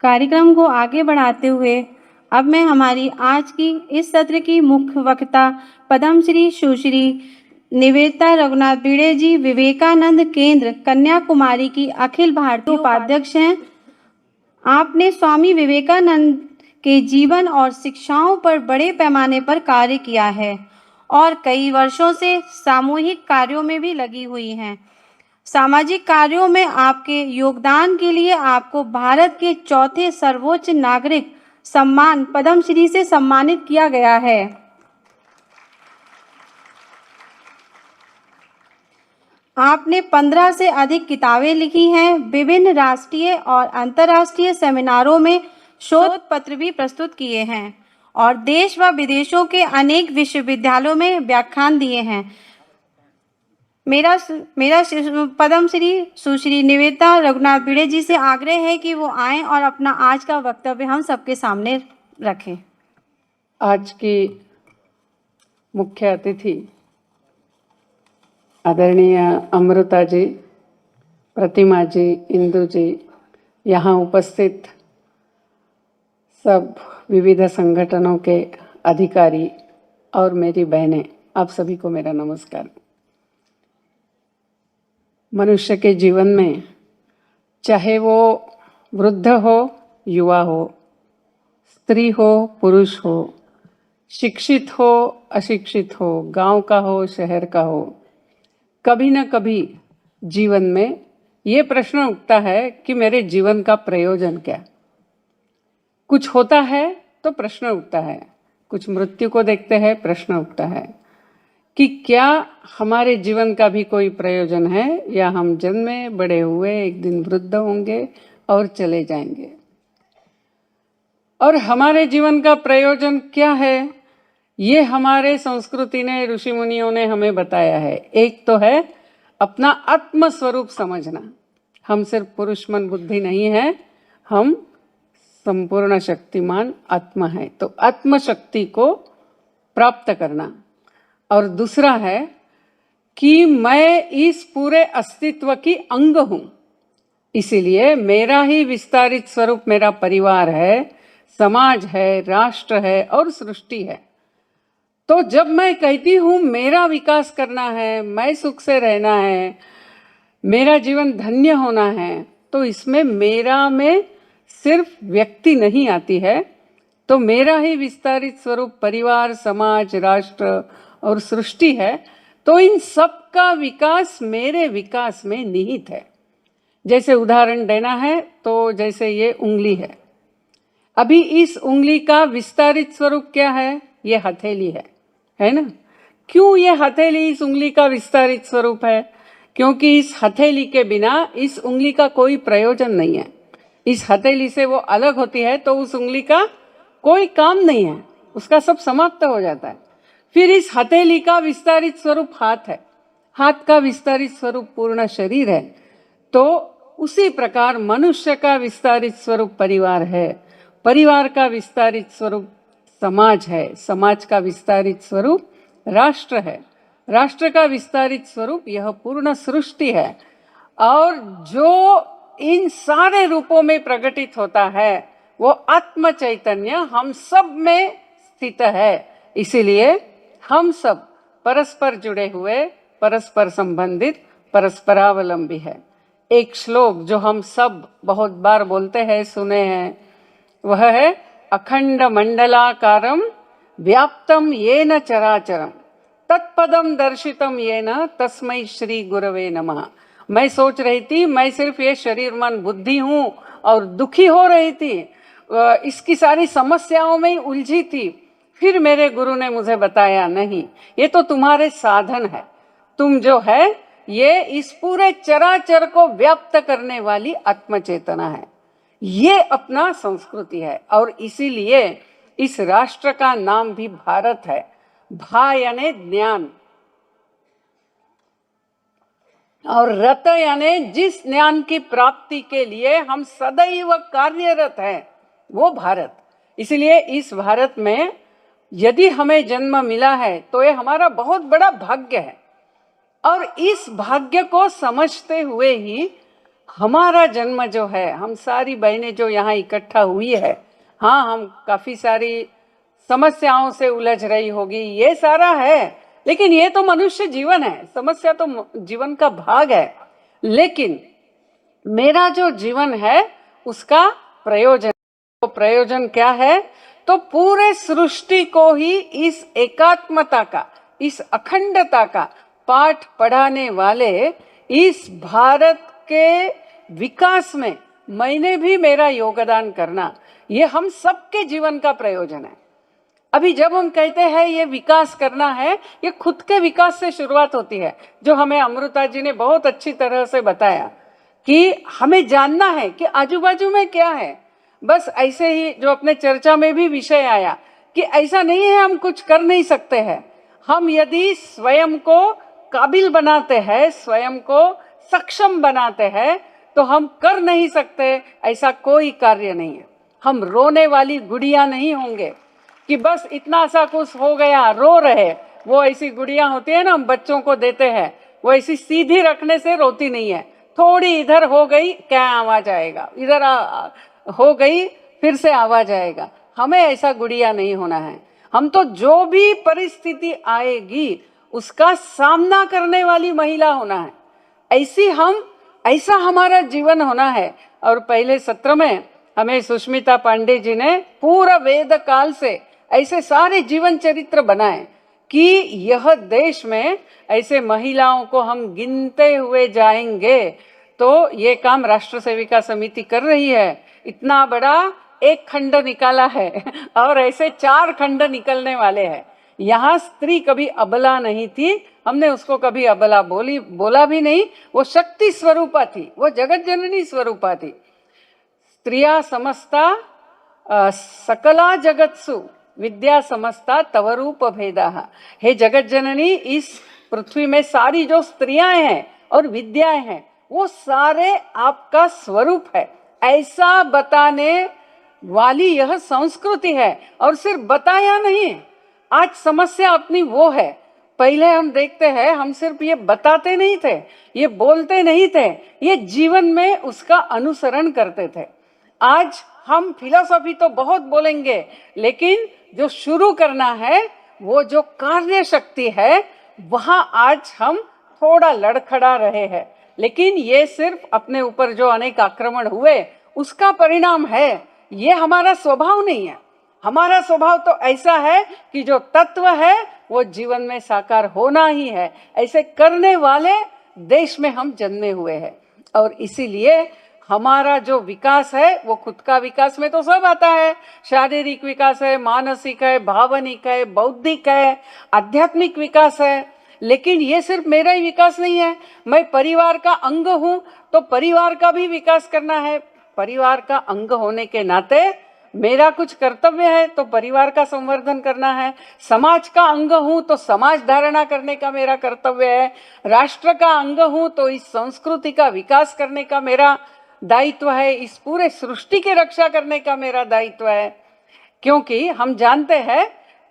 कार्यक्रम को आगे बढ़ाते हुए अब मैं हमारी आज की इस सत्र की मुख्य वक्ता पद्मश्री सुश्री निवेदिता रघुनाथ भिड़े जी विवेकानंद केंद्र कन्याकुमारी की अखिल भारतीय उपाध्यक्ष हैं। आपने स्वामी विवेकानंद के जीवन और शिक्षाओं पर बड़े पैमाने पर कार्य किया है और कई वर्षों से सामूहिक कार्यों में भी लगी हुई हैं। सामाजिक कार्यों में आपके योगदान के लिए आपको भारत के चौथे सर्वोच्च नागरिक सम्मान पद्मश्री से सम्मानित किया गया है। आपने 15 से अधिक किताबें लिखी हैं, विभिन्न राष्ट्रीय और अंतर्राष्ट्रीय सेमिनारों में शोध पत्र भी प्रस्तुत किए हैं और देश व विदेशों के अनेक विश्वविद्यालयों में व्याख्यान दिए हैं। मेरा पद्मश्री सुश्री निवेदिता रघुनाथ भिड़े जी से आग्रह है कि वो आएं और अपना आज का वक्तव्य हम सबके सामने रखें। आज की मुख्य अतिथि आदरणीय अमृता जी, प्रतिमा जी, इंदु जी, यहाँ उपस्थित सब विविध संगठनों के अधिकारी और मेरी बहनें, आप सभी को मेरा नमस्कार। मनुष्य के जीवन में चाहे वो वृद्ध हो, युवा हो, स्त्री हो, पुरुष हो, शिक्षित हो, अशिक्षित हो, गांव का हो, शहर का हो, कभी न कभी जीवन में ये प्रश्न उठता है कि मेरे जीवन का प्रयोजन क्या। कुछ होता है तो प्रश्न उठता है, कुछ मृत्यु को देखते हैं प्रश्न उठता है कि क्या हमारे जीवन का भी कोई प्रयोजन है या हम जन्मे बड़े हुए एक दिन वृद्ध होंगे और चले जाएंगे। और हमारे जीवन का प्रयोजन क्या है, ये हमारे संस्कृति ने, ऋषि मुनियों ने हमें बताया है। एक तो है अपना आत्म स्वरूप समझना। हम सिर्फ पुरुष मन बुद्धि नहीं है, हम संपूर्ण शक्तिमान आत्मा है, तो आत्म शक्ति को प्राप्त करना। और दूसरा है कि मैं इस पूरे अस्तित्व की अंग हूं, इसीलिए मेरा ही विस्तारित स्वरूप मेरा परिवार है, समाज है, राष्ट्र है और सृष्टि है। तो जब मैं कहती हूं मेरा विकास करना है, मैं सुख से रहना है, मेरा जीवन धन्य होना है, तो इसमें मेरा में सिर्फ व्यक्ति नहीं आती है, तो मेरा ही विस्तारित स्वरूप परिवार, समाज, राष्ट्र और सृष्टि है। तो इन सब का विकास मेरे विकास में निहित है। जैसे उदाहरण देना है तो जैसे ये उंगली है, अभी इस उंगली का विस्तारित स्वरूप क्या है, ये हथेली है ना। क्यों ये हथेली इस उंगली का विस्तारित स्वरूप है? क्योंकि इस हथेली के बिना इस उंगली का कोई प्रयोजन नहीं है। इस हथेली से वो अलग होती है तो उस उंगली का कोई काम नहीं है, उसका सब समाप्त हो जाता है। फिर इस हथेली का विस्तारित स्वरूप हाथ है, हाथ का विस्तारित स्वरूप पूर्ण शरीर है। तो उसी प्रकार मनुष्य का विस्तारित स्वरूप परिवार है, परिवार का विस्तारित स्वरूप समाज है, समाज का विस्तारित स्वरूप राष्ट्र है, राष्ट्र का विस्तारित स्वरूप यह पूर्ण सृष्टि है। और जो इन सारे रूपों में प्रकटित होता है वो आत्म चैतन्य हम सब में स्थित है। इसीलिए हम सब परस्पर जुड़े हुए, परस्पर संबंधित, परस्परावलंबी है। एक श्लोक जो हम सब बहुत बार बोलते हैं, सुने हैं, वह है अखंड मंडलाकारं व्याप्तं येन चराचरं तत्पदम दर्शितम येन तस्मै श्री गुरवे नमः। मैं सोच रही थी मैं सिर्फ ये शरीर मन बुद्धि हूँ और दुखी हो रही थी, इसकी सारी समस्याओं में उलझी थी। फिर मेरे गुरु ने मुझे बताया नहीं, ये तो तुम्हारे साधन है, तुम जो है ये इस पूरे चराचर को व्याप्त करने वाली आत्मचेतना है। ये अपना संस्कृति है और इसीलिए इस राष्ट्र का नाम भी भारत है। भा यानी ज्ञान और रत यानी जिस ज्ञान की प्राप्ति के लिए हम सदैव कार्यरत हैं, वो भारत। इसलिए इस भारत में यदि हमें जन्म मिला है तो ये हमारा बहुत बड़ा भाग्य है। और इस भाग्य को समझते हुए ही हमारा जन्म जो है, हम सारी बहनें जो यहाँ इकट्ठा हुई है, हाँ हम काफ़ी सारी समस्याओं से उलझ रही होगी, ये सारा है, लेकिन ये तो मनुष्य जीवन है, समस्या तो जीवन का भाग है। लेकिन मेरा जो जीवन है उसका प्रयोजन, तो प्रयोजन क्या है? तो पूरे सृष्टि को ही इस एकात्मता का, इस अखंडता का पाठ पढ़ाने वाले इस भारत के विकास में मैंने भी मेरा योगदान करना, ये हम सबके जीवन का प्रयोजन है। अभी जब हम कहते हैं ये विकास करना है, ये खुद के विकास से शुरुआत होती है, जो हमें अमृता जी ने बहुत अच्छी तरह से बताया कि हमें जानना है कि आजू बाजू में क्या है। बस ऐसे ही जो अपने चर्चा में भी विषय आया कि ऐसा नहीं है हम कुछ कर नहीं सकते हैं, हम यदि स्वयं को काबिल बनाते हैं, स्वयं को सक्षम बनाते हैं, तो हम कर नहीं सकते ऐसा कोई कार्य नहीं है। हम रोने वाली गुड़िया नहीं होंगे कि बस इतना सा कुछ हो गया रो रहे, वो ऐसी गुड़िया होती है ना, हम बच्चों को देते हैं, वो ऐसी सीधी रखने से रोती नहीं है, थोड़ी इधर हो गई क्या आवाज आएगा, इधर हो गई फिर से आवाज आएगा। हमें ऐसा गुड़िया नहीं होना है, हम तो जो भी परिस्थिति आएगी उसका सामना करने वाली महिला होना है, ऐसा हमारा जीवन होना है। और पहले सत्र में हमें सुष्मिता पांडे जी ने पूरा वेद काल से ऐसे सारे जीवन चरित्र बनाए कि यह देश में ऐसे महिलाओं को हम गिनते हुए जाएंगे तो ये काम राष्ट्र सेविका समिति कर रही है। इतना बड़ा एक खंड निकाला है और ऐसे 4 खंड निकलने वाले हैं। यहाँ स्त्री कभी अबला नहीं थी, हमने उसको कभी अबला बोला भी नहीं, वो शक्ति स्वरूपा थी, वो जगत जननी स्वरूपा थी। स्त्रिया समस्ता सकला जगत्सु विद्या समस्ता तवरूप भेदा। हे जगत जननी, इस पृथ्वी में सारी जो स्त्रियां हैं और विद्याएं हैं वो सारे आपका स्वरूप है, ऐसा बताने वाली यह संस्कृति है। और सिर्फ बताया नहीं, आज समस्या अपनी वो है। पहले हम देखते हैं, हम सिर्फ ये बताते नहीं थे, ये बोलते नहीं थे, ये जीवन में उसका अनुसरण करते थे। आज हम फिलॉसफी तो बहुत बोलेंगे, लेकिन जो शुरू करना है, वो जो कार्य शक्ति है, वहां आज हम थोड़ा लड़खड़ा रहे हैं। लेकिन ये सिर्फ अपने ऊपर जो अनेक आक्रमण हुए उसका परिणाम है, ये हमारा स्वभाव नहीं है। हमारा स्वभाव तो ऐसा है कि जो तत्व है वो जीवन में साकार होना ही है। ऐसे करने वाले देश में हम जन्मे हुए हैं और इसीलिए हमारा जो विकास है वो खुद का विकास में तो सब आता है। शारीरिक विकास है, मानसिक है, भावनिक है, बौद्धिक है, आध्यात्मिक विकास है। लेकिन ये सिर्फ मेरा ही विकास नहीं है, मैं परिवार का अंग हूँ तो परिवार का भी विकास करना है। परिवार का अंग होने के नाते मेरा कुछ कर्तव्य है तो परिवार का संवर्धन करना है। समाज का अंग हूँ तो समाज धारणा करने का मेरा कर्तव्य है। राष्ट्र का अंग हूँ तो इस संस्कृति का विकास करने का मेरा दायित्व है। इस पूरे सृष्टि की रक्षा करने का मेरा दायित्व है, क्योंकि हम जानते हैं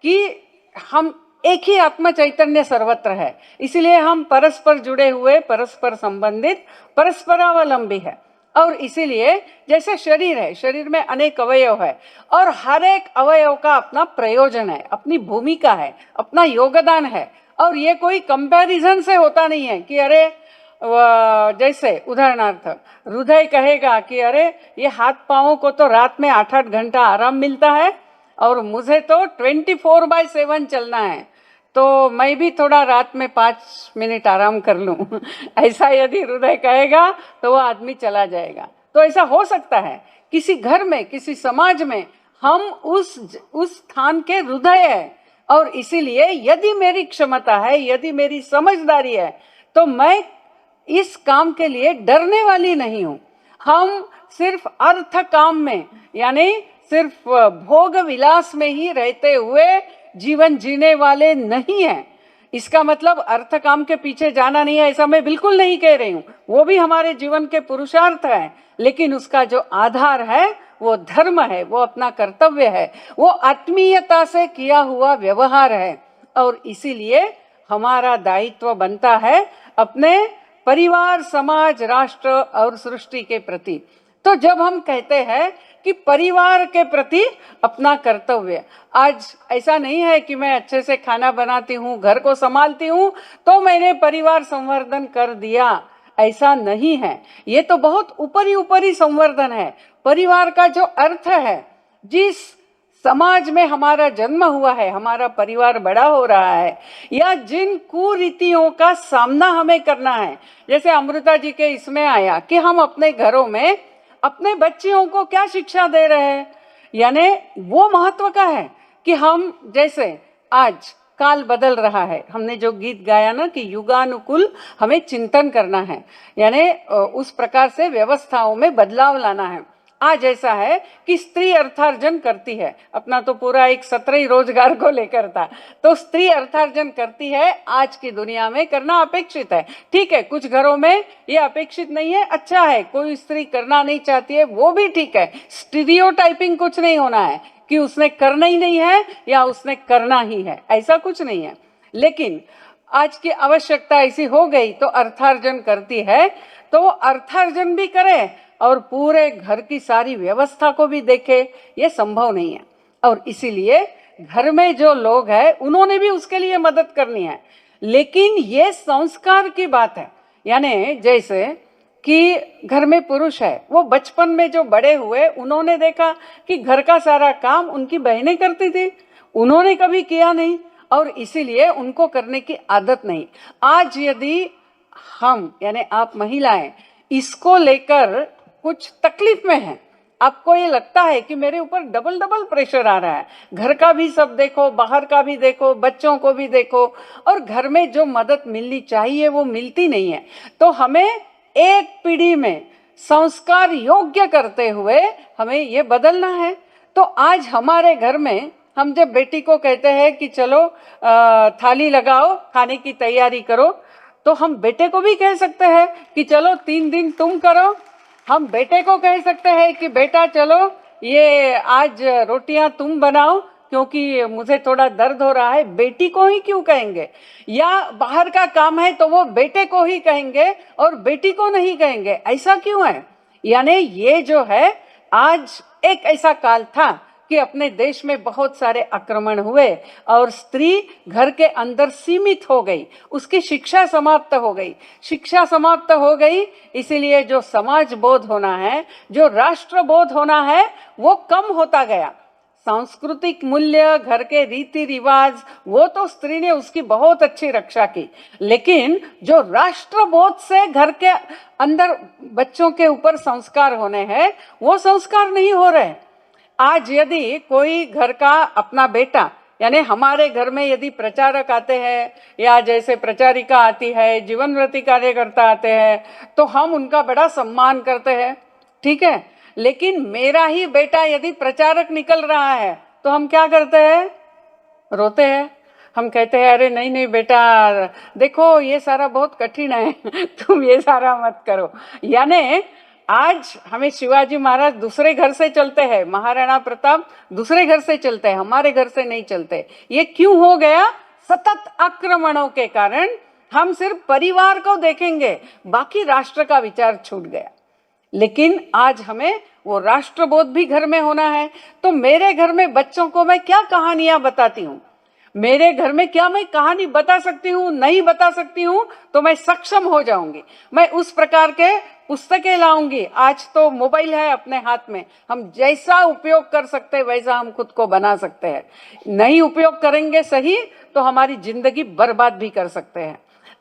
कि हम एक ही आत्मा चैतन्य सर्वत्र है। इसलिए हम परस्पर जुड़े हुए, परस्पर संबंधित, परस्परावलंबी है। और इसीलिए जैसे शरीर है, शरीर में अनेक अवयव है और हर एक अवयव का अपना प्रयोजन है, अपनी भूमिका है, अपना योगदान है। और ये कोई कंपैरिजन से होता नहीं है कि अरे जैसे उदाहरणार्थ हृदय कहेगा कि अरे ये हाथ पाँव को तो रात में 8-8 घंटा आराम मिलता है और मुझे तो 24/7 चलना है, तो मैं भी थोड़ा रात में 5 मिनट आराम कर लूं। ऐसा यदि हृदय कहेगा तो वो आदमी चला जाएगा। तो ऐसा हो सकता है किसी घर में, किसी समाज में हम उस स्थान के हृदय है। और इसीलिए यदि मेरी क्षमता है, यदि मेरी समझदारी है, तो मैं इस काम के लिए डरने वाली नहीं हूँ। हम सिर्फ अर्थ काम में, यानी सिर्फ भोग विलास में ही रहते हुए जीवन जीने वाले नहीं हैं। इसका मतलब अर्थ काम के पीछे जाना नहीं है, ऐसा मैं बिल्कुल नहीं कह रही हूँ। वो भी हमारे जीवन के पुरुषार्थ है, लेकिन उसका जो आधार है वो धर्म है, वो अपना कर्तव्य है, वो आत्मीयता से किया हुआ व्यवहार है। और इसीलिए हमारा दायित्व बनता है अपने परिवार, समाज, राष्ट्र और सृष्टि के प्रति। तो जब हम कहते हैं कि परिवार के प्रति अपना कर्तव्य, आज ऐसा नहीं है कि मैं अच्छे से खाना बनाती हूँ, घर को संभालती हूँ तो मैंने परिवार संवर्धन कर दिया, ऐसा नहीं है। ये तो बहुत ऊपरी ऊपरी संवर्धन है। परिवार का जो अर्थ है, जिस समाज में हमारा जन्म हुआ है, हमारा परिवार बड़ा हो रहा है, या जिन कुरीतियों का सामना हमें करना है, जैसे अमृता जी के इसमें आया कि हम अपने घरों में अपने बच्चियों को क्या शिक्षा दे रहे हैं, यानी वो महत्व का है कि हम, जैसे आज काल बदल रहा है, हमने जो गीत गाया ना कि युगानुकूल हमें चिंतन करना है, यानी उस प्रकार से व्यवस्थाओं में बदलाव लाना है। आज ऐसा है कि स्त्री अर्थार्जन करती है, अपना तो पूरा एक सत्र ही रोजगार को लेकर था, तो स्त्री अर्थार्जन करती है, आज की दुनिया में करना अपेक्षित है। ठीक है, कुछ घरों में ये अपेक्षित नहीं है, अच्छा है, कोई स्त्री करना नहीं चाहती है, वो भी ठीक है। स्टीरियोटाइपिंग कुछ नहीं होना है कि उसने करना ही नहीं है या उसने करना ही है, ऐसा कुछ नहीं है। लेकिन आज की आवश्यकता ऐसी हो गई तो अर्थार्जन करती है, तो अर्थार्जन भी करे और पूरे घर की सारी व्यवस्था को भी देखे, ये संभव नहीं है। और इसीलिए घर में जो लोग हैं उन्होंने भी उसके लिए मदद करनी है। लेकिन ये संस्कार की बात है, यानी जैसे कि घर में पुरुष है, वो बचपन में जो बड़े हुए, उन्होंने देखा कि घर का सारा काम उनकी बहनें करती थी, उन्होंने कभी किया नहीं और इसीलिए उनको करने की आदत नहीं। आज यदि हम, यानी आप महिलाएं, इसको लेकर कुछ तकलीफ में हैं, आपको ये लगता है कि मेरे ऊपर डबल डबल प्रेशर आ रहा है, घर का भी सब देखो, बाहर का भी देखो, बच्चों को भी देखो, और घर में जो मदद मिलनी चाहिए वो मिलती नहीं है, तो हमें एक पीढ़ी में संस्कार योग्य करते हुए हमें ये बदलना है। तो आज हमारे घर में हम जब बेटी को कहते हैं कि चलो थाली लगाओ, खाने की तैयारी करो, तो हम बेटे को भी कह सकते हैं कि चलो 3 दिन तुम करो। हम बेटे को कह सकते हैं कि बेटा चलो ये आज रोटियां तुम बनाओ क्योंकि मुझे थोड़ा दर्द हो रहा है। बेटी को ही क्यों कहेंगे? या बाहर का काम है तो वो बेटे को ही कहेंगे और बेटी को नहीं कहेंगे, ऐसा क्यों है? यानी ये जो है, आज एक ऐसा काल था कि अपने देश में बहुत सारे आक्रमण हुए और स्त्री घर के अंदर सीमित हो गई, उसकी शिक्षा समाप्त हो गई। शिक्षा समाप्त हो गई, इसीलिए जो समाज बोध होना है, जो राष्ट्र बोध होना है, वो कम होता गया। सांस्कृतिक मूल्य, घर के रीति रिवाज, वो तो स्त्री ने उसकी बहुत अच्छी रक्षा की, लेकिन जो राष्ट्रबोध से घर के अंदर बच्चों के ऊपर संस्कार होने हैं, वो संस्कार नहीं हो रहे। आज यदि कोई घर का अपना बेटा, यानी हमारे घर में यदि प्रचारक आते हैं या जैसे प्रचारिका आती है, जीवनव्रती कार्यकर्ता आते हैं, तो हम उनका बड़ा सम्मान करते हैं, ठीक है। लेकिन मेरा ही बेटा यदि प्रचारक निकल रहा है तो हम क्या करते हैं? रोते हैं। हम कहते हैं अरे नहीं नहीं बेटा, देखो ये सारा बहुत कठिन है तुम ये सारा मत करो। यानी आज हमें शिवाजी महाराज दूसरे घर से चलते हैं, महाराणा प्रताप दूसरे घर से चलते हैं, हमारे घर से नहीं चलते। ये क्यों हो गया? सतत आक्रमणों के कारण हम सिर्फ परिवार को देखेंगे, बाकी राष्ट्र का विचार छूट गया। लेकिन आज हमें वो राष्ट्रबोध भी घर में होना है। तो मेरे घर में बच्चों को मैं क्या कहानियां बताती हूँ? मेरे घर में क्या मैं कहानी बता सकती हूँ? नहीं बता सकती हूँ तो मैं सक्षम हो जाऊंगी, मैं उस प्रकार के पुस्तकें लाऊंगी। आज तो मोबाइल है अपने हाथ में, हम जैसा उपयोग कर सकते हैं वैसा हम खुद को बना सकते हैं। नहीं उपयोग करेंगे सही तो हमारी जिंदगी बर्बाद भी कर सकते हैं।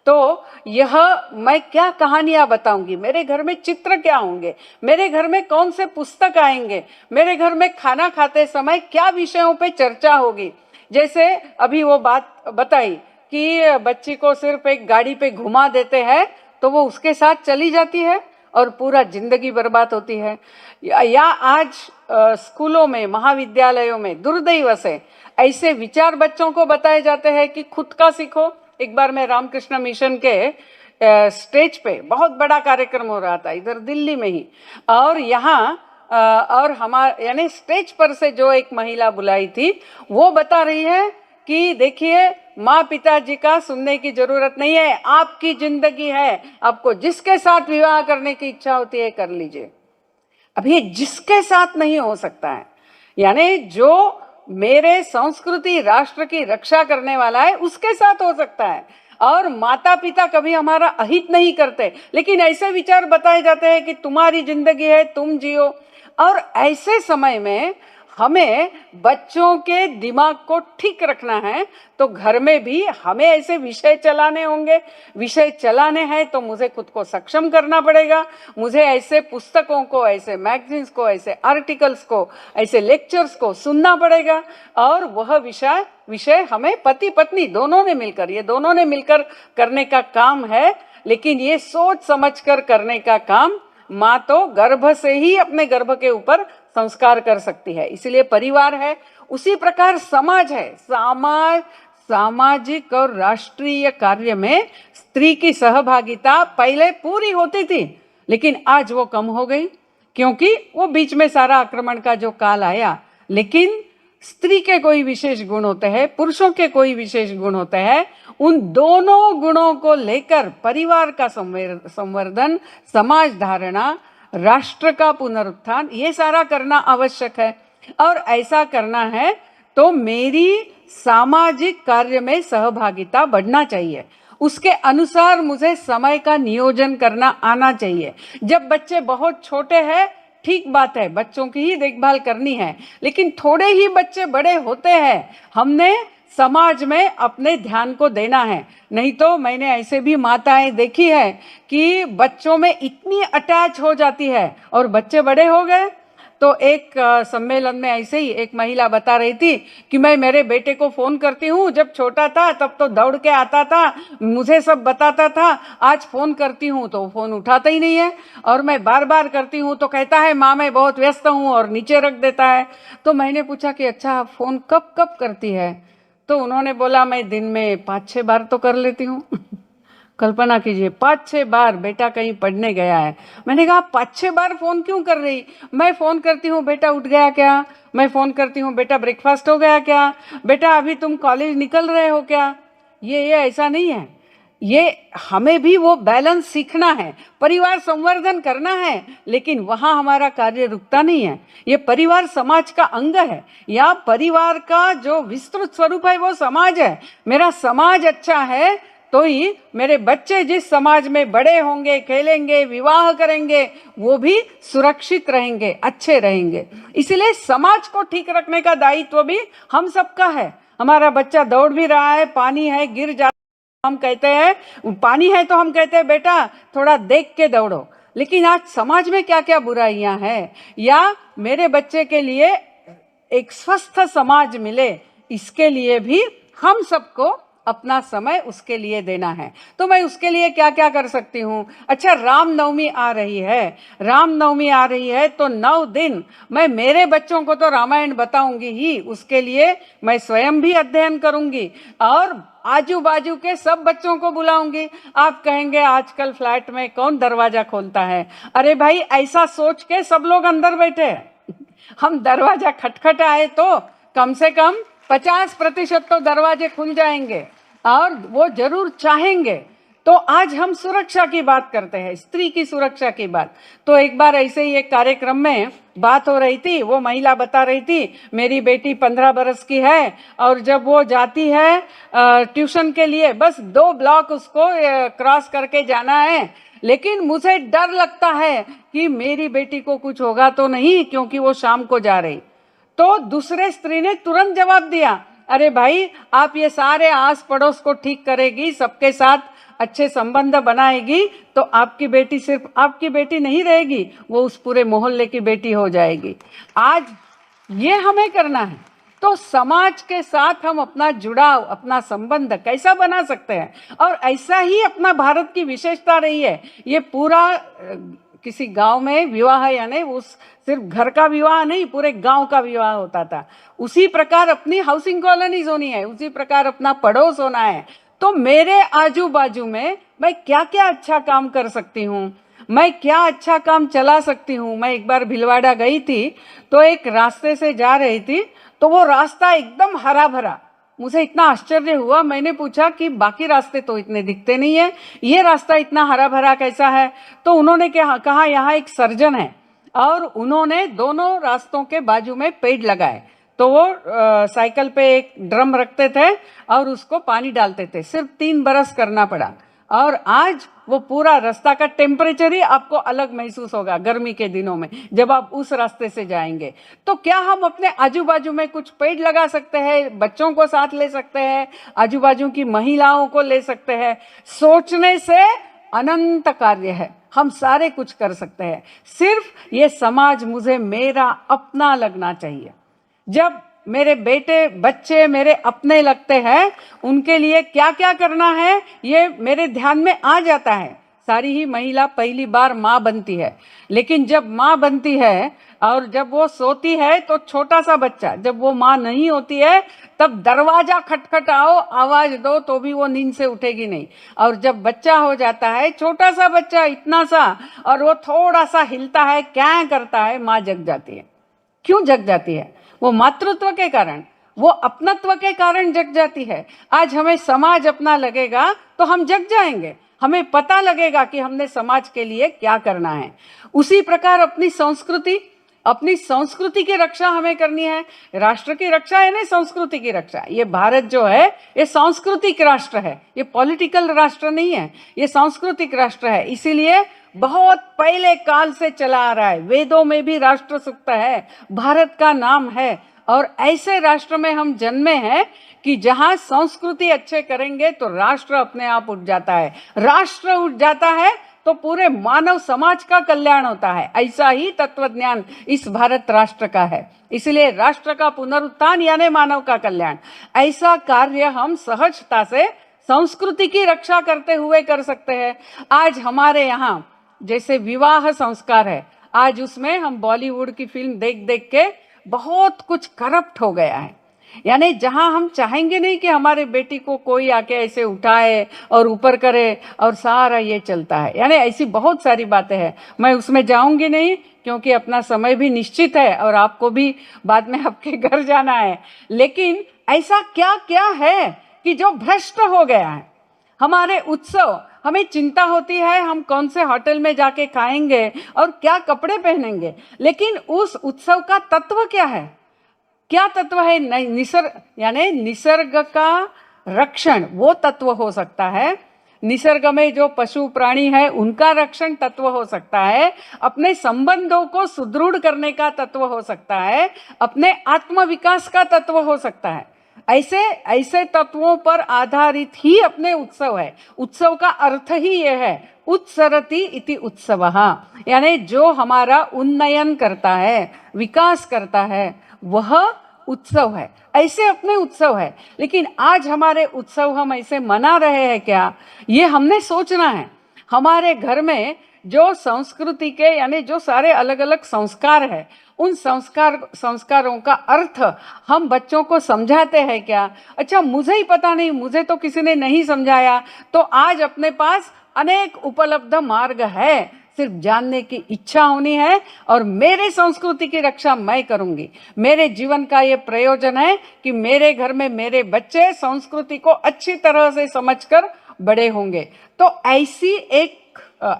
तो यह मैं क्या कहानियां बताऊंगी, मेरे घर में चित्र क्या होंगे, मेरे घर में कौन से पुस्तक आएंगे, मेरे घर में खाना खाते समय क्या विषयों पे चर्चा होगी। जैसे अभी वो बात बताई कि बच्ची को सिर्फ एक गाड़ी पे घुमा देते हैं तो वो उसके साथ चली जाती है और पूरा जिंदगी बर्बाद होती है। या आज स्कूलों में, महाविद्यालयों में दुर्दैव से ऐसे विचार बच्चों को बताए जाते हैं कि खुद का सीखो। एक बार मैं रामकृष्ण मिशन के स्टेज पे बहुत बड़ा कार्यक्रम हो रहा था इधर दिल्ली में ही, और यहाँ और हमारे यानी स्टेज पर से जो एक महिला बुलाई थी वो बता रही है कि देखिए माँ पिताजी का सुनने की जरूरत नहीं है, आपकी जिंदगी है, आपको जिसके साथ विवाह करने की इच्छा होती है कर लीजिए। अब ये जिसके साथ नहीं हो सकता है, यानी जो मेरे संस्कृति राष्ट्र की रक्षा करने वाला है उसके साथ हो सकता है। और माता पिता कभी हमारा अहित नहीं करते, लेकिन ऐसे विचार बताए जाते हैं कि तुम्हारी जिंदगी है, तुम जियो। और ऐसे समय में हमें बच्चों के दिमाग को ठीक रखना है, तो घर में भी हमें ऐसे विषय चलाने होंगे। विषय चलाने हैं तो मुझे खुद को सक्षम करना पड़ेगा। मुझे ऐसे पुस्तकों को, ऐसे मैगजीन्स को, ऐसे आर्टिकल्स को, ऐसे लेक्चर्स को सुनना पड़ेगा। और वह विषय हमें पति पत्नी दोनों ने मिलकर करने का काम है। लेकिन ये सोच समझकर करने का काम माँ तो गर्भ से ही अपने गर्भ के ऊपर संस्कार कर सकती है, इसलिए परिवार है। उसी प्रकार समाज है। सामाजिक और राष्ट्रीय कार्य में स्त्री की सहभागिता पहले पूरी होती थी, लेकिन आज वो कम हो गई, क्योंकि वो बीच में सारा आक्रमण का जो काल आया। लेकिन स्त्री के कोई विशेष गुण होते हैं, पुरुषों के कोई विशेष गुण होते हैं। उन दोनों गुणों को लेकर परिवार का संवर्धन, समाज धारणा, राष्ट्र का पुनरुत्थान, ये सारा करना आवश्यक है। और ऐसा करना है तो मेरी सामाजिक कार्य में सहभागिता बढ़ना चाहिए। उसके अनुसार मुझे समय का नियोजन करना आना चाहिए। जब बच्चे बहुत छोटे हैं, ठीक बात है, बच्चों की ही देखभाल करनी है। लेकिन थोड़े ही बच्चे बड़े होते हैं, हमने समाज में अपने ध्यान को देना है। नहीं तो मैंने ऐसे भी माताएं देखी है कि बच्चों में इतनी अटैच हो जाती है और बच्चे बड़े हो गए। तो एक सम्मेलन में ऐसे ही एक महिला बता रही थी कि मैं मेरे बेटे को फ़ोन करती हूँ, जब छोटा था तब तो दौड़ के आता था, मुझे सब बताता था, आज फ़ोन करती हूँ तो फ़ोन उठाता ही नहीं है, और मैं बार बार करती हूँ तो कहता है माँ मैं बहुत व्यस्त हूँ, और नीचे रख देता है। तो मैंने पूछा कि अच्छा फ़ोन कब कब करती है? तो उन्होंने बोला मैं दिन में 5-6 बार तो कर लेती हूँ। कल्पना कीजिए, 5-6 बार बेटा कहीं पढ़ने गया है। मैंने कहा 5-6 बार फ़ोन क्यों कर रही? मैं फ़ोन करती हूँ बेटा उठ गया क्या, मैं फ़ोन करती हूँ बेटा ब्रेकफास्ट हो गया क्या, बेटा अभी तुम कॉलेज निकल रहे हो क्या। ये ऐसा नहीं है। ये हमें भी वो बैलेंस सीखना है। परिवार संवर्धन करना है, लेकिन वहाँ हमारा कार्य रुकता नहीं है। ये परिवार समाज का अंग है, या परिवार का जो विस्तृत स्वरूप है वो समाज है। मेरा समाज अच्छा है तो ही मेरे बच्चे जिस समाज में बड़े होंगे, खेलेंगे, विवाह करेंगे, वो भी सुरक्षित रहेंगे, अच्छे रहेंगे। इसलिए समाज को ठीक रखने का दायित्व भी हम सबका है। हमारा बच्चा दौड़ भी रहा है, पानी है, गिर जा, हम कहते हैं पानी है तो हम कहते हैं बेटा थोड़ा देख के दौड़ो। लेकिन आज समाज में क्या क्या बुराइयां हैं, या मेरे बच्चे के लिए एक स्वस्थ समाज मिले, इसके लिए भी हम सबको अपना समय उसके लिए देना है। तो मैं उसके लिए क्या क्या कर सकती हूँ? अच्छा, रामनवमी आ रही है तो 9 दिन मैं मेरे बच्चों को तो रामायण बताऊंगी ही, उसके लिए मैं स्वयं भी अध्ययन करूंगी और आजू बाजू के सब बच्चों को बुलाऊंगी। आप कहेंगे आजकल फ्लैट में कौन दरवाजा खोलता है? अरे भाई, ऐसा सोच के सब लोग अंदर बैठे हैं। हम दरवाजा खटखटाए तो कम से कम 50% तो दरवाजे खुल जाएंगे, और वो जरूर चाहेंगे। तो आज हम सुरक्षा की बात करते हैं, स्त्री की सुरक्षा की बात। तो एक बार ऐसे ही एक कार्यक्रम में बात हो रही थी, वो महिला बता रही थी मेरी बेटी 15 बरस की है, और जब वो जाती है ट्यूशन के लिए, बस 2 ब्लॉक उसको क्रॉस करके जाना है, लेकिन मुझे डर लगता है कि मेरी बेटी को कुछ होगा तो नहीं, क्योंकि वो शाम को जा रही। तो दूसरे स्त्री ने तुरंत जवाब दिया, अरे भाई, आप ये सारे आस पड़ोस को ठीक करेगी, सबके साथ अच्छे संबंध बनाएगी, तो आपकी बेटी सिर्फ आपकी बेटी नहीं रहेगी, वो उस पूरे मोहल्ले की बेटी हो जाएगी। आज ये हमें करना है। तो समाज के साथ हम अपना जुड़ाव, अपना संबंध कैसा बना सकते हैं? और ऐसा ही अपना भारत की विशेषता रही है। ये पूरा किसी गांव में विवाह, यानी उस सिर्फ घर का विवाह नहीं, पूरे गांव का विवाह होता था। उसी प्रकार अपनी हाउसिंग कॉलोनीज होनी है, उसी प्रकार अपना पड़ोस होना है। तो मेरे आजू बाजू में मैं क्या क्या अच्छा काम कर सकती हूँ, मैं क्या अच्छा काम चला सकती हूँ। मैं एक बार भिलवाड़ा गई थी, तो एक रास्ते से जा रही थी, तो वो रास्ता एकदम हरा भरा, मुझे इतना आश्चर्य हुआ, मैंने पूछा कि बाकी रास्ते तो इतने दिखते नहीं है, ये रास्ता इतना हरा भरा कैसा है? तो उन्होंने कहा यहाँ एक सर्जन है और उन्होंने दोनों रास्तों के बाजू में पेड़ लगाए। तो वो साइकिल पे एक ड्रम रखते थे और उसको पानी डालते थे। सिर्फ 3 बरस करना पड़ा और आज वो पूरा रास्ता का टेम्परेचर ही आपको अलग महसूस होगा गर्मी के दिनों में जब आप उस रास्ते से जाएंगे। तो क्या हम अपने आजू बाजू में कुछ पेड़ लगा सकते हैं, बच्चों को साथ ले सकते हैं, आजू बाजू की महिलाओं को ले सकते हैं? सोचने से अनंत कार्य है, हम सारे कुछ कर सकते हैं। सिर्फ ये समाज मुझे मेरा अपना लगना चाहिए। जब मेरे बेटे बच्चे मेरे अपने लगते हैं, उनके लिए क्या क्या करना है ये मेरे ध्यान में आ जाता है। सारी ही महिला पहली बार माँ बनती है, लेकिन जब माँ बनती है और जब वो सोती है तो छोटा सा बच्चा, जब वो माँ नहीं होती है तब दरवाजा खटखटाओ, आवाज दो तो भी वो नींद से उठेगी नहीं। और जब बच्चा हो जाता है, छोटा सा बच्चा इतना सा, और वो थोड़ा सा हिलता है, क्या करता है, माँ जग जाती है। क्यों जग जाती है? वो मातृत्व के कारण, वो अपनत्व के कारण जग जाती है। आज हमें समाज अपना लगेगा तो हम जग जाएंगे, हमें पता लगेगा कि हमने समाज के लिए क्या करना है। उसी प्रकार अपनी संस्कृति की रक्षा हमें करनी है। राष्ट्र की रक्षा है ना, संस्कृति की रक्षा। ये भारत जो है ये सांस्कृतिक राष्ट्र है, ये पॉलिटिकल राष्ट्र नहीं है, ये सांस्कृतिक राष्ट्र है। इसीलिए बहुत पहले काल से चला आ रहा है, वेदों में भी राष्ट्र सूक्त है, भारत का नाम है। और ऐसे राष्ट्र में हम जन्मे हैं कि जहां संस्कृति अच्छे करेंगे तो राष्ट्र अपने आप उठ जाता है। राष्ट्र उठ जाता है तो पूरे मानव समाज का कल्याण होता है। ऐसा ही तत्वज्ञान इस भारत राष्ट्र का है। इसलिए राष्ट्र का पुनरुत्थान यानी मानव का कल्याण, ऐसा कार्य हम सहजता से संस्कृति की रक्षा करते हुए कर सकते हैं। आज हमारे यहाँ जैसे विवाह संस्कार है, आज उसमें हम बॉलीवुड की फिल्म देख देख के बहुत कुछ करप्ट हो गया है। यानी जहां हम चाहेंगे नहीं कि हमारे बेटी को कोई आके ऐसे उठाए और ऊपर करे और सारा ये चलता है। यानी ऐसी बहुत सारी बातें हैं, मैं उसमें जाऊंगी नहीं क्योंकि अपना समय भी निश्चित है और आपको भी बाद में आपके घर जाना है। लेकिन ऐसा क्या क्या है कि जो भ्रष्ट हो गया है। हमारे उत्सव, हमें चिंता होती है हम कौन से होटल में जाके खाएंगे और क्या कपड़े पहनेंगे, लेकिन उस उत्सव का तत्व क्या है? क्या तत्व है? निसर्ग का रक्षण वो तत्व हो सकता है। निसर्ग में जो पशु प्राणी है उनका रक्षण तत्व हो सकता है। अपने संबंधों को सुदृढ़ करने का तत्व हो सकता है। अपने आत्मविकास का तत्व हो सकता है। ऐसे तत्वों पर आधारित ही अपने उत्सव है। उत्सव का अर्थ ही यह है, उत्सरति इति उत्सवः, यानी जो हमारा उन्नयन करता है, विकास करता है, वह उत्सव है। ऐसे अपने उत्सव है। लेकिन आज हमारे उत्सव हम ऐसे मना रहे हैं क्या, ये हमने सोचना है। हमारे घर में जो संस्कृति के यानी जो सारे अलग अलग संस्कार है, उन संस्कारों का अर्थ हम बच्चों को समझाते हैं क्या? अच्छा, मुझे ही पता नहीं, मुझे तो किसी ने नहीं समझाया। तो आज अपने पास अनेक उपलब्ध मार्ग है, सिर्फ जानने की इच्छा होनी है। और मेरे संस्कृति की रक्षा मैं करूंगी। मेरे जीवन का ये प्रयोजन है कि मेरे घर में मेरे बच्चे संस्कृति को अच्छी तरह से समझकर बड़े होंगे। तो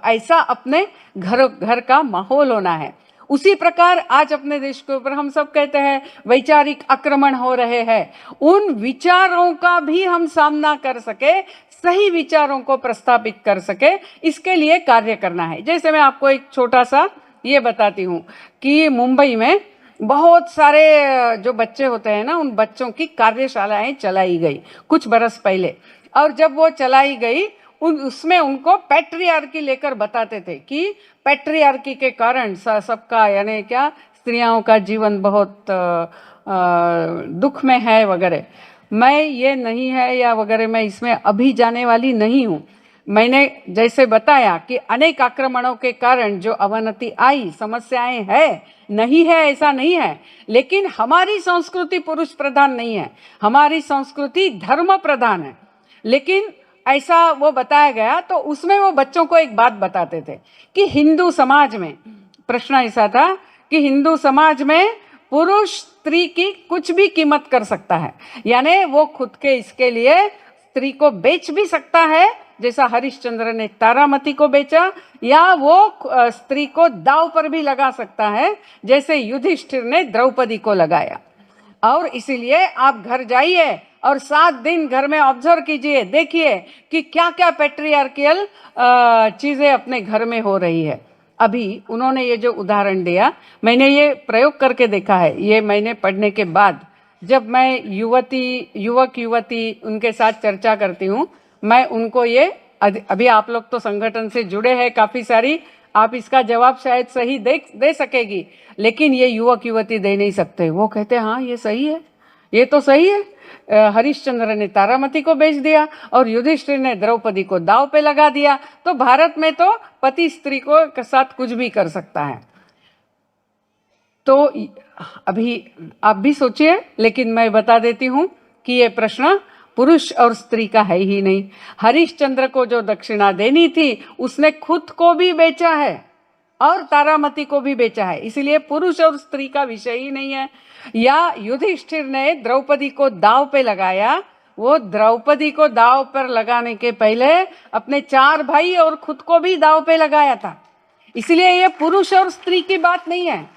ऐसा अपने घर का माहौल होना है। उसी प्रकार आज अपने देश के ऊपर हम सब कहते हैं वैचारिक आक्रमण हो रहे हैं। उन विचारों का भी हम सामना कर सके, सही विचारों को प्रस्थापित कर सके, इसके लिए कार्य करना है। जैसे मैं आपको एक छोटा सा ये बताती हूँ कि मुंबई में बहुत सारे जो बच्चे होते हैं ना, उन बच्चों की कार्यशालाएं चलाई गई कुछ बरस पहले। और जब वो चलाई गई उसमें उनको पैट्रियार्की लेकर बताते थे कि पैट्रियार्की के कारण सबका यानी क्या स्त्रियों का जीवन बहुत दुख में है वगैरह। मैं ये नहीं है या वगैरह, मैं इसमें अभी जाने वाली नहीं हूँ। मैंने जैसे बताया कि अनेक आक्रमणों के कारण जो अवनति आई, समस्याएं है, नहीं है ऐसा नहीं है। लेकिन हमारी संस्कृति पुरुष प्रधान नहीं है, हमारी संस्कृति धर्म प्रधान है। लेकिन ऐसा वो बताया गया तो उसमें वो बच्चों को एक बात बताते थे कि हिंदू समाज में, प्रश्न ऐसा था कि हिंदू समाज में पुरुष स्त्री की कुछ भी कीमत कर सकता है, यानी वो खुद के इसके लिए स्त्री को बेच भी सकता है, जैसा हरिश्चंद्र ने तारामती को बेचा, या वो स्त्री को दाव पर भी लगा सकता है, जैसे युधिष्ठिर ने द्रौपदी को लगाया। और इसीलिए आप घर जाइए और 7 दिन घर में ऑब्जर्व कीजिए, देखिए कि क्या क्या पैट्रियार्कियल चीज़ें अपने घर में हो रही है। अभी उन्होंने ये जो उदाहरण दिया, मैंने ये प्रयोग करके देखा है। ये मैंने पढ़ने के बाद जब मैं युवक युवती उनके साथ चर्चा करती हूँ, मैं उनको ये, अभी आप लोग तो संगठन से जुड़े हैं काफ़ी सारी, आप इसका जवाब शायद सही दे सकेगी, लेकिन ये युवक युवती दे नहीं सकते। वो कहते हैं हाँ ये सही है, ये तो सही है, हरिश्चंद्र ने तारामती को बेच दिया और युधिष्ठिर ने द्रौपदी को दाव पे लगा दिया, तो भारत में तो पति स्त्री को के साथ कुछ भी कर सकता है। तो अभी आप भी सोचिए, लेकिन मैं बता देती हूँ कि ये प्रश्न पुरुष और स्त्री का है ही नहीं। हरिश्चंद्र को जो दक्षिणा देनी थी उसने खुद को भी बेचा है और तारामती को भी बेचा है, इसलिए पुरुष और स्त्री का विषय ही नहीं है। या युधिष्ठिर ने द्रौपदी को दाव पे लगाया, वो द्रौपदी को दाव पर लगाने के पहले अपने 4 भाई और खुद को भी दाव पे लगाया था, इसलिए ये पुरुष और स्त्री की बात नहीं है।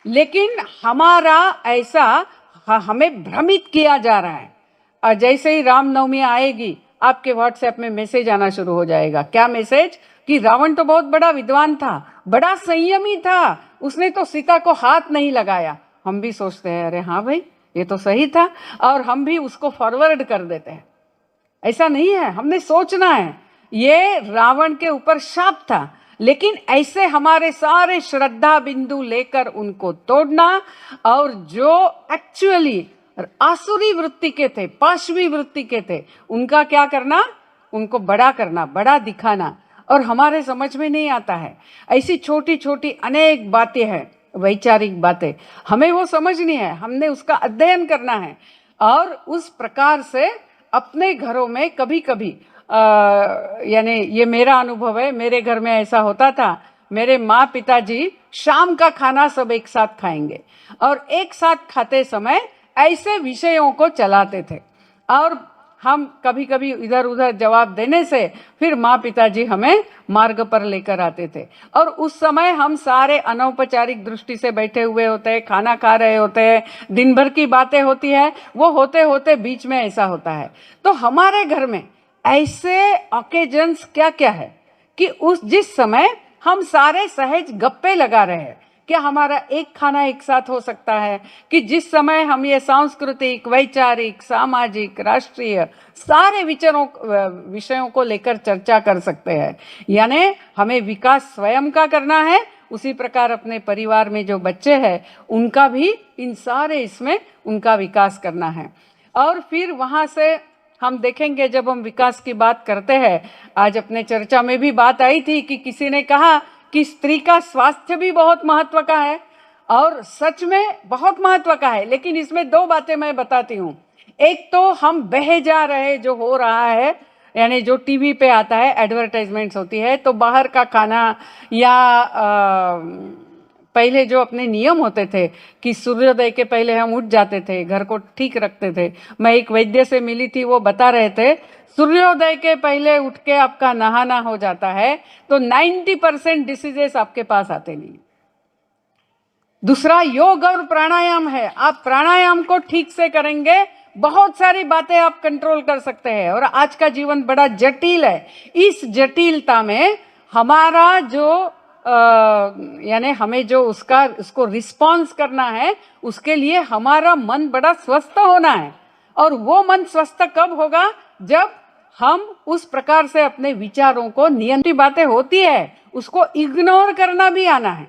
लेकिन हमारा ऐसा हमें भ्रमित किया जा रहा है। और जैसे ही रामनवमी आएगी आपके व्हाट्सएप में मैसेज आना शुरू हो जाएगा। क्या मैसेज? कि रावण तो बहुत बड़ा विद्वान था, बड़ा संयमी था, उसने तो सीता को हाथ नहीं लगाया। हम भी सोचते हैं अरे हाँ भाई ये तो सही था, और हम भी उसको फॉरवर्ड कर देते हैं। ऐसा नहीं है, हमने सोचना है ये रावण के ऊपर शाप था, लेकिन ऐसे हमारे सारे श्रद्धा बिंदु लेकर उनको तोड़ना, और जो एक्चुअली आसुरी वृत्ति के थे, पाशवी वृत्ति के थे, उनका क्या करना, उनको बड़ा करना, बड़ा दिखाना, और हमारे समझ में नहीं आता है। ऐसी छोटी छोटी अनेक बातें हैं, वैचारिक बातें, हमें वो समझनी है, हमने उसका अध्ययन करना है। और उस प्रकार से अपने घरों में कभी कभी यानी ये मेरा अनुभव है, मेरे घर में ऐसा होता था, मेरे माँ पिताजी शाम का खाना सब एक साथ खाएंगे, और एक साथ खाते समय ऐसे विषयों को चलाते थे, और हम कभी कभी इधर उधर जवाब देने से फिर माँ पिताजी हमें मार्ग पर लेकर आते थे। और उस समय हम सारे अनौपचारिक दृष्टि से बैठे हुए होते हैं, खाना खा रहे होते हैं, दिन भर की बातें होती है, वो होते होते बीच में ऐसा होता है। तो हमारे घर में ऐसे ऑकेजन्स क्या क्या है कि उस जिस समय हम सारे सहज गप्पे लगा रहे हैं, क्या हमारा एक खाना एक साथ हो सकता है कि जिस समय हम ये सांस्कृतिक, वैचारिक, सामाजिक, राष्ट्रीय सारे विषयों को लेकर चर्चा कर सकते हैं। यानी हमें विकास स्वयं का करना है, उसी प्रकार अपने परिवार में जो बच्चे हैं उनका भी इन सारे इसमें उनका विकास करना है। और फिर वहाँ से हम देखेंगे, जब हम विकास की बात करते हैं, आज अपने चर्चा में भी बात आई थी कि किसी ने कहा कि स्त्री का स्वास्थ्य भी बहुत महत्व का है, और सच में बहुत महत्व का है। लेकिन इसमें 2 बातें मैं बताती हूँ। एक तो हम बह जा रहे जो हो रहा है, यानी जो टीवी पे आता है, एडवर्टाइजमेंट्स होती है, तो बाहर का खाना, या पहले जो अपने नियम होते थे कि सूर्योदय के पहले हम उठ जाते थे, घर को ठीक रखते थे। मैं एक वैद्य से मिली थी, वो बता रहे थे सूर्योदय के पहले उठ के आपका नहाना हो जाता है तो 90% डिसीजेस आपके पास आते नहीं। दूसरा योग और प्राणायाम है। आप प्राणायाम को ठीक से करेंगे, बहुत सारी बातें आप कंट्रोल कर सकते हैं। और आज का जीवन बड़ा जटिल है, इस जटिलता में हमारा जो यानी हमें जो उसको रिस्पॉन्स करना है, उसके लिए हमारा मन बड़ा स्वस्थ होना है। और वो मन स्वस्थ कब होगा? जब हम उस प्रकार से अपने विचारों को, नियंत्रित बातें होती है उसको इग्नोर करना भी आना है।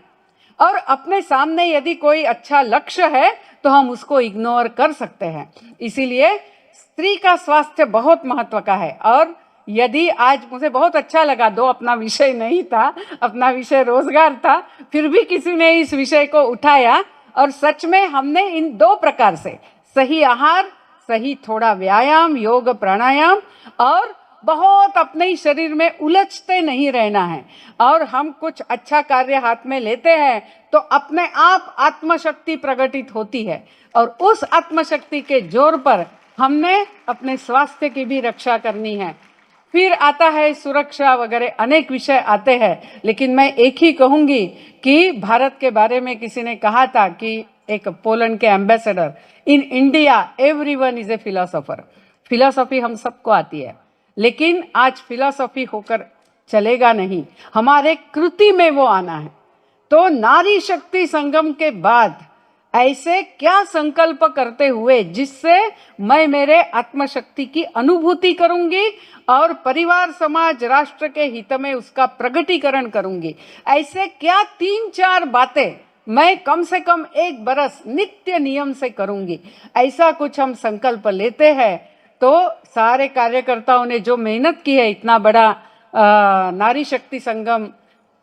और अपने सामने यदि कोई अच्छा लक्ष्य है तो हम उसको इग्नोर कर सकते हैं। इसीलिए स्त्री का स्वास्थ्य बहुत महत्व का है। और यदि आज मुझे बहुत अच्छा लगा, दो अपना विषय नहीं था, अपना विषय रोजगार था, फिर भी किसी ने इस विषय को उठाया। और सच में हमने इन 2 प्रकार से, सही आहार, सही थोड़ा व्यायाम, योग, प्राणायाम, और बहुत अपने ही शरीर में उलझते नहीं रहना है। और हम कुछ अच्छा कार्य हाथ में लेते हैं तो अपने आप आत्मशक्ति प्रकटित होती है, और उस आत्मशक्ति के जोर पर हमने अपने स्वास्थ्य की भी रक्षा करनी है। फिर आता है सुरक्षा वगैरह, अनेक विषय आते हैं, लेकिन मैं एक ही कहूँगी कि भारत के बारे में किसी ने कहा था कि एक पोलैंड के ambassador, in India everyone is a philosopher. Philosophy हम सबको आती है, लेकिन आज फिलोसॉफी होकर चलेगा नहीं, हमारे कृति में वो आना है। तो नारी शक्ति संगम के बाद ऐसे क्या संकल्प करते हुए जिससे मैं मेरे आत्मशक्ति की अनुभूति करूंगी और परिवार, समाज, राष्ट्र के हित में उसका प्रगटीकरण करूंगी, ऐसे क्या 3-4 बातें मैं कम से कम 1 बरस नित्य नियम से करूंगी, ऐसा कुछ हम संकल्प लेते हैं तो सारे कार्यकर्ताओं ने जो मेहनत की है इतना बड़ा नारी शक्ति संगम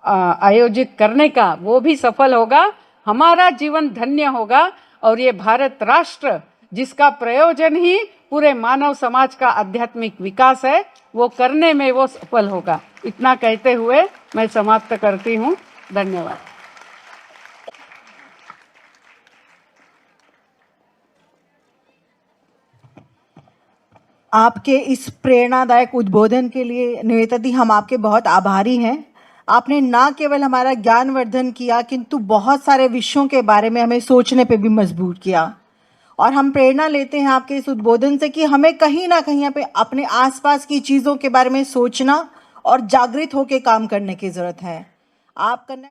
आयोजित करने का, वो भी सफल होगा, हमारा जीवन धन्य होगा, और ये भारत राष्ट्र जिसका प्रयोजन ही पूरे मानव समाज का आध्यात्मिक विकास है, वो करने में वो सफल होगा। इतना कहते हुए मैं समाप्त करती हूँ। धन्यवाद। आपके इस प्रेरणादायक उद्बोधन के लिए निवेदिता दी, हम आपके बहुत आभारी हैं। आपने ना केवल हमारा ज्ञानवर्धन किया, किंतु बहुत सारे विषयों के बारे में हमें सोचने पे भी मजबूर किया। और हम प्रेरणा लेते हैं आपके इस उद्बोधन से कि हमें कहीं ना कहीं पे अपने आसपास की चीज़ों के बारे में सोचना और जागृत होकर काम करने की ज़रूरत है। आप करना